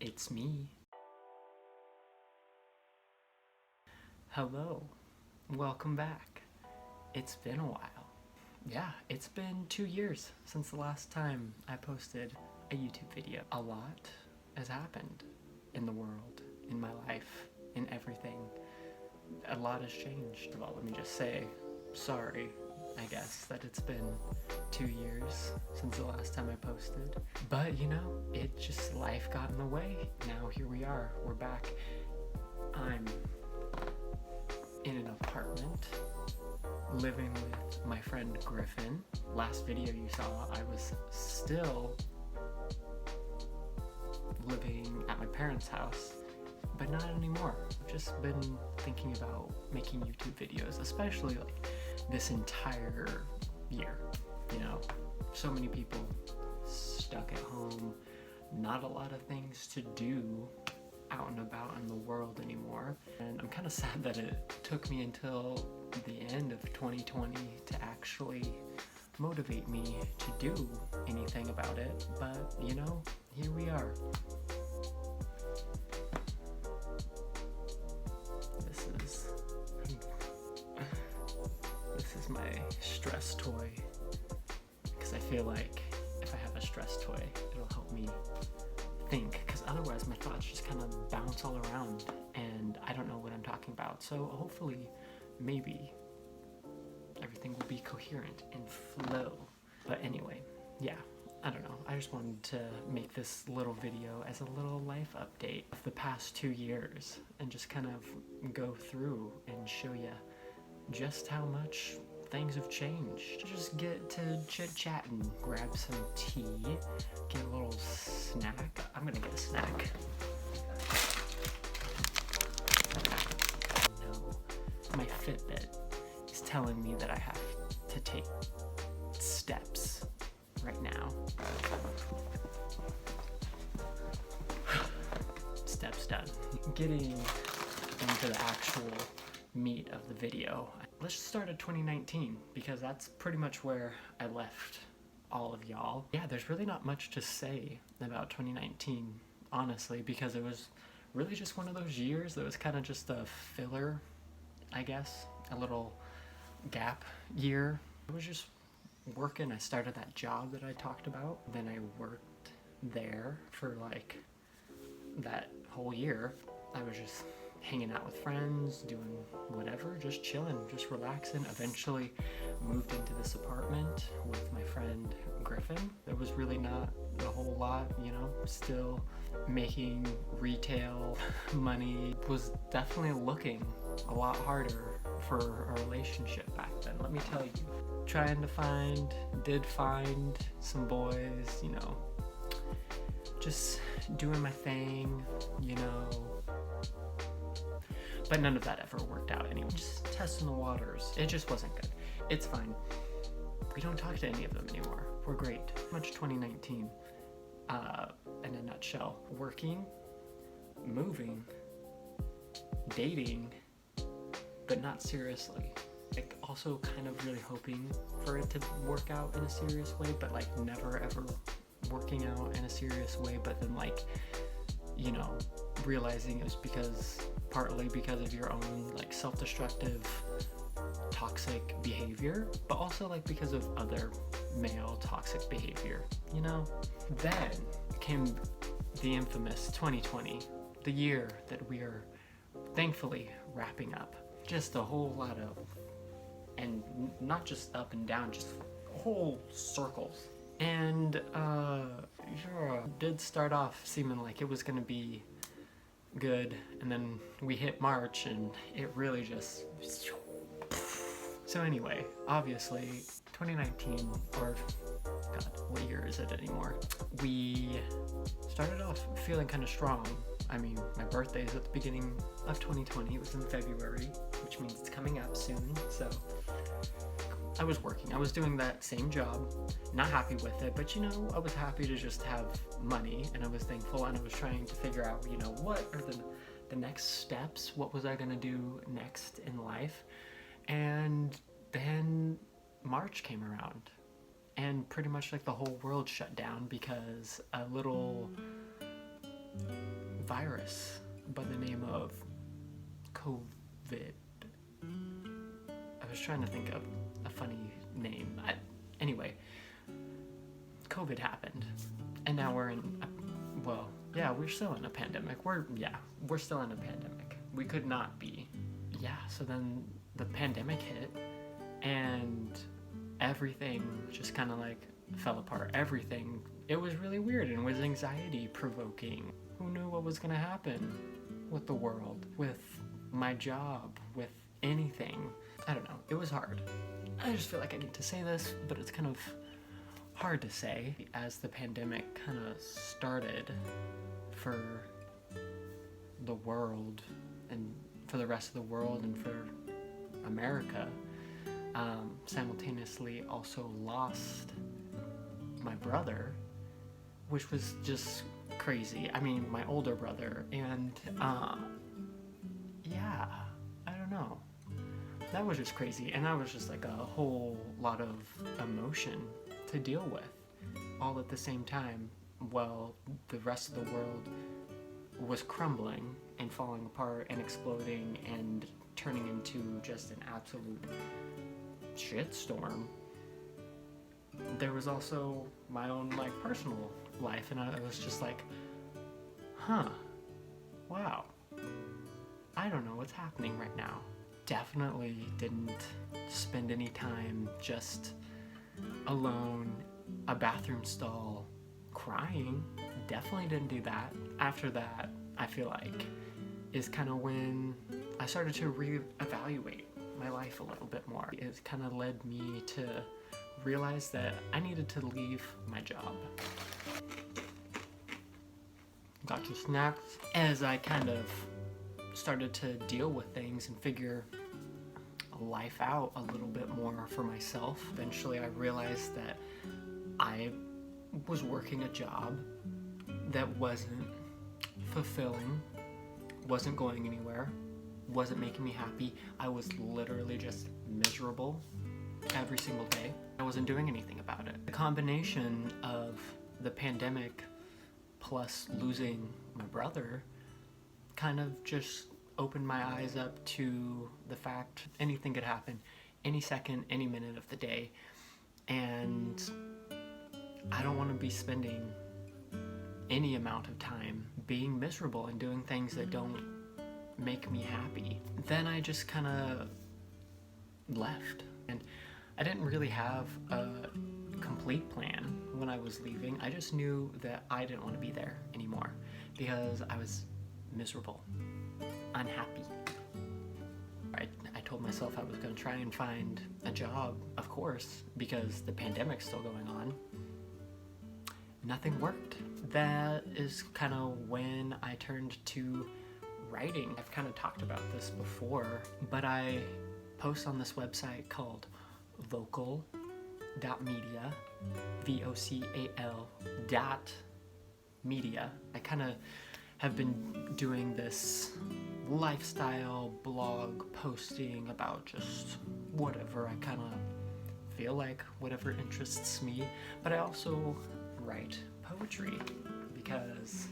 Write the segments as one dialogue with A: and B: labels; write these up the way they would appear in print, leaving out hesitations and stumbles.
A: It's me. Hello. Welcome back. It's been a while. Yeah, it's been 2 years since the last time I posted a YouTube video. A lot has happened in the world, in my life, in everything. A lot has changed. Well, let me just say, sorry, I guess, that it's been 2 years since the last time I posted. But it just, life got in the way. Now here we are, we're back. I'm in an apartment, living with my friend Griffin. Last video you saw, I was still living at my parents' house, but not anymore. I've just been thinking about making YouTube videos, especially like this entire year. So many people stuck at home, not a lot of things to do out and about in the world anymore. And I'm kind of sad that it took me until the end of 2020 to actually motivate me to do anything about it. But here we are. This is my stress toy, because I feel like if I have a stress toy, it'll help me think, because otherwise my thoughts just kind of bounce all around and I don't know what I'm talking about. So hopefully, maybe everything will be coherent and flow. But anyway, yeah, I don't know. I just wanted to make this little video as a little life update of the past 2 years and just kind of go through and show you just how much things have changed. Just get to chit-chatting, grab some tea, get a little snack. I'm gonna get a snack. No, my Fitbit is telling me that I have to take steps right now. Steps done. Getting into the actual meat of the video. Let's start at 2019, because that's pretty much where I left all of y'all. Yeah, there's really not much to say about 2019, honestly, because it was really just one of those years that was kind of just a filler, I guess, a little gap year. I was just working. I started that job that I talked about, then I worked there for like that whole year. I was just hanging out with friends, doing whatever, just chilling, just relaxing. Eventually moved into this apartment with my friend Griffin. There was really not a whole lot, still making retail money. Was definitely looking a lot harder for a relationship back then, let me tell you. Did find some boys, just doing my thing, but none of that ever worked out anyway. Just testing the waters. It just wasn't good. It's fine. We don't talk to any of them anymore. We're great. Much 2019 in a nutshell. Working, moving, dating, but not seriously. Like also kind of really hoping for it to work out in a serious way, but like never ever working out in a serious way, but then realizing it was partly because of your own like self-destructive toxic behavior, but also like because of other male toxic behavior. Then came the infamous 2020, the year that we are thankfully wrapping up. Just a whole lot of, and not just up and down, just whole circles. And did start off seeming like it was gonna be good, and then we hit March and it really just. So anyway, obviously 2019, or God, what year is it anymore? We started off feeling kind of strong. I mean, my birthday is at the beginning of 2020. It was in February, which means it's coming up soon. So I was working. I was doing that same job, not happy with it, but I was happy to just have money, and I was thankful, and I was trying to figure out, what are the next steps? What was I gonna do next in life? And then March came around, and pretty much like the whole world shut down because a little virus by the name of COVID. I was trying to think of a funny name. Anyway, COVID happened, and now we're in, we're still in a pandemic. We're still in a pandemic. We could not be. Yeah, so then the pandemic hit, and everything just kind of like fell apart. Everything. It was really weird and was anxiety provoking. Who knew what was gonna happen with the world, with my job, with anything? I don't know. It was hard. I just feel like I need to say this, but it's kind of hard to say. As the pandemic kind of started for the world, and for the rest of the world, and for America, simultaneously also lost my brother, which was just crazy. I mean, my older brother, and I don't know. That was just crazy, and that was just like a whole lot of emotion to deal with, all at the same time, while the rest of the world was crumbling and falling apart and exploding and turning into just an absolute shitstorm. There was also my own like personal life, and I was just like, wow, I don't know what's happening right now. Definitely didn't spend any time just alone, a bathroom stall, crying. Definitely didn't do that. After that, I feel like, is kind of when I started to reevaluate my life a little bit more. It kind of led me to realize that I needed to leave my job. Got your snacks. As I kind of started to deal with things and figure life out a little bit more for myself, eventually I realized that I was working a job that wasn't fulfilling, wasn't going anywhere, wasn't making me happy. I was literally just miserable every single day. I wasn't doing anything about it. The combination of the pandemic plus losing my brother kind of just opened my eyes up to the fact anything could happen any second, any minute of the day, and I don't want to be spending any amount of time being miserable and doing things that don't make me happy. Then I just kind of left, and I didn't really have a complete plan when I was leaving. I just knew that I didn't want to be there anymore because I was miserable, unhappy. I told myself I was going to try and find a job, of course, because the pandemic's still going on. Nothing worked. That is kind of when I turned to writing. I've kind of talked about this before, but I post on this website called vocal.media, vocal.media. I kind of have been doing this lifestyle blog posting about just whatever I kind of feel like, whatever interests me, but I also write poetry because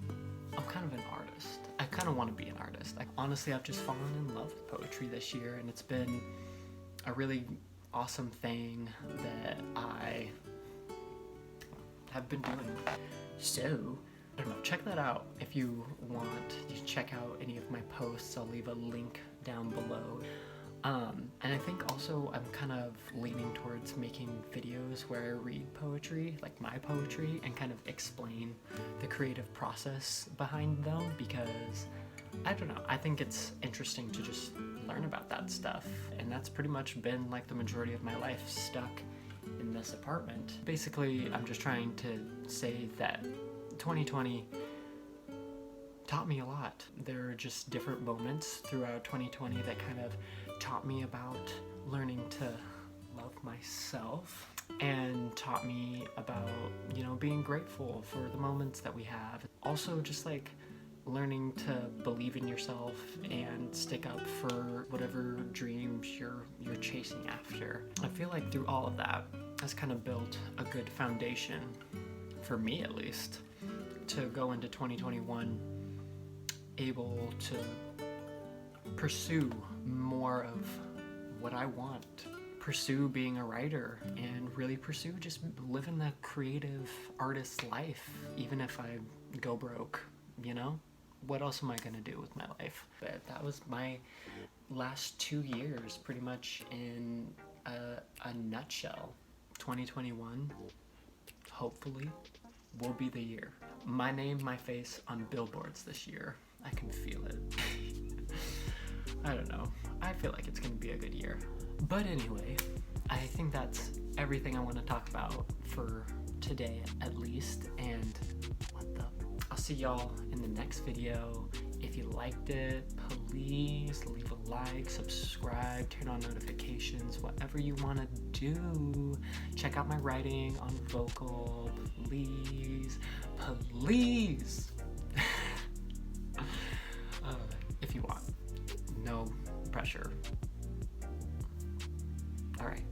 A: I'm kind of an artist. I kind of want to be an artist. Honestly, I've just fallen in love with poetry this year, and it's been a really awesome thing that I have been doing. So, I don't know, check that out if you want. You can check out any of my posts. I'll leave a link down below. And I think also I'm kind of leaning towards making videos where I read poetry, like my poetry, and kind of explain the creative process behind them, because I don't know, I think it's interesting to just learn about that stuff. And that's pretty much been like the majority of my life stuck in this apartment. Basically, I'm just trying to say that 2020 taught me a lot. There are just different moments throughout 2020 that kind of taught me about learning to love myself, and taught me about, being grateful for the moments that we have. Also just like learning to believe in yourself and stick up for whatever dreams you're chasing after. I feel like through all of that has kind of built a good foundation, for me at least, to go into 2021 able to pursue more of what I want. Pursue being a writer and really pursue just living the creative artist life, even if I go broke, you know? What else am I gonna do with my life? But that was my last 2 years pretty much in a nutshell. 2021, hopefully, will be the year. My name, my face on billboards this year. I can feel it. I don't know. I feel like it's gonna be a good year. But anyway, I think that's everything I want to talk about for today at least. And I'll see y'all in the next video. If you liked it, please leave a like, subscribe, turn on notifications, whatever you want to do. Check out my writing on Vocal, please. If you want. No pressure. All right.